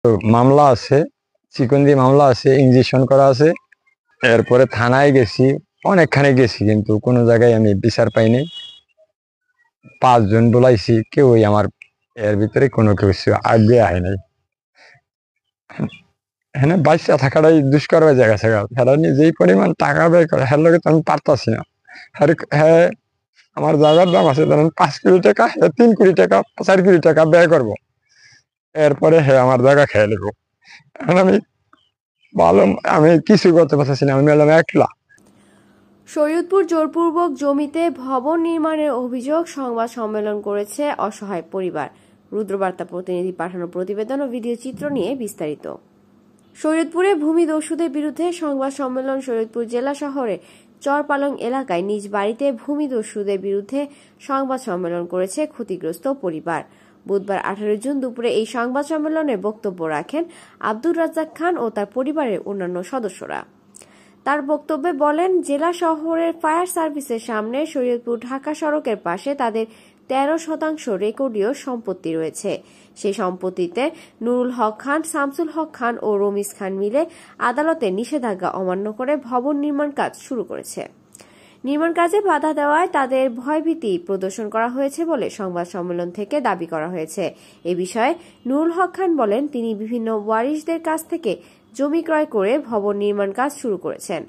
তো মামলা আছে, চিকন দিয়ে মামলা আছে, ইনজেকশন করা আছে। এরপরে থানায় গেছি, অনেকখানে গেছি, কিন্তু কোনো জায়গায় আমি বিচার পাইনি। 5 জন বলাইছি, কেউই আমার এর ভিতরে কোনো কিছু আগে আয় নাই। হ্যাঁ, বাচ্চা থাকাটাই দুষ্কর হয়ে যায় গেছে। হ্যাঁ, যেই পরিমাণ টাকা ব্যয় করে হ্যাঁ লোকে তো আমি পারতাছি না। হ্যাঁ, আমার জায়গার দাম আছে ধরেন 5 কোটি টাকা, 3 কোটি টাকা, 4 কোটি টাকা ব্যয় করব, এরপরে হ্যাঁ আমার জায়গা খেয়ে নেবো। এখন আমি ভালো, আমি কিছু করতে পারতেছি না, আমি এলাম একলা। শরীয়তপুর জোরপূর্বক জমিতে ভবন নির্মাণের অভিযোগ সংবাদ সম্মেলন করেছে অসহায় পরিবার। রুদ্রবার্তা প্রতিনিধি পাঠানো প্রতিবেদন ও ভিডিও চিত্র নিয়ে বিস্তারিত। শরীয়তপুরে ভূমিদস্যুদের বিরুদ্ধে সংবাদ সম্মেলন। শরীয়তপুর জেলা শহরে চরপালং এলাকায় নিজ বাড়িতে ভূমিদস্যুদের বিরুদ্ধে সংবাদ সম্মেলন করেছে ক্ষতিগ্রস্ত পরিবার। বুধবার 18 জুন দুপুরে এই সংবাদ সম্মেলনে বক্তব্য রাখেন আব্দুর রাজ্জাক খান ও তার পরিবারের অন্যান্য সদস্যরা। তার বক্তব্যে বলেন, জেলা শহরের ফায়ার সার্ভিসের সামনে শরীয়তপুর ঢাকা সড়কের পাশে তাদের 13% রেকর্ডীয় সম্পত্তি রয়েছে। সেই সম্পত্তিতে নুরুল হক খান, শামসুল হক খান ও রমিজ খান মিলে আদালতে নিষেধাজ্ঞা অমান্য করে ভবন নির্মাণ কাজ শুরু করেছে। নির্মাণ কাজে বাধা দেওয়ায় তাদের ভয়ভীতি প্রদর্শন করা হয়েছে বলে সংবাদ সম্মেলন থেকে দাবি করা হয়েছে। এ বিষয়ে নুরুল হক খান বলেন, তিনি বিভিন্ন ওয়ারিশদের কাছ থেকে জমি ক্রয় করে ভবন নির্মাণ কাজ শুরু করেছেন।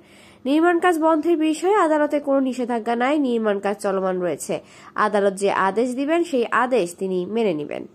নির্মাণ কাজ বন্ধের বিষয়ে আদালতে কোনো নিষেধাজ্ঞা নাই, নির্মাণ কাজ চলমান রয়েছে। আদালত যে আদেশ দিবেন সেই আদেশ তিনি মেনে নেবেন।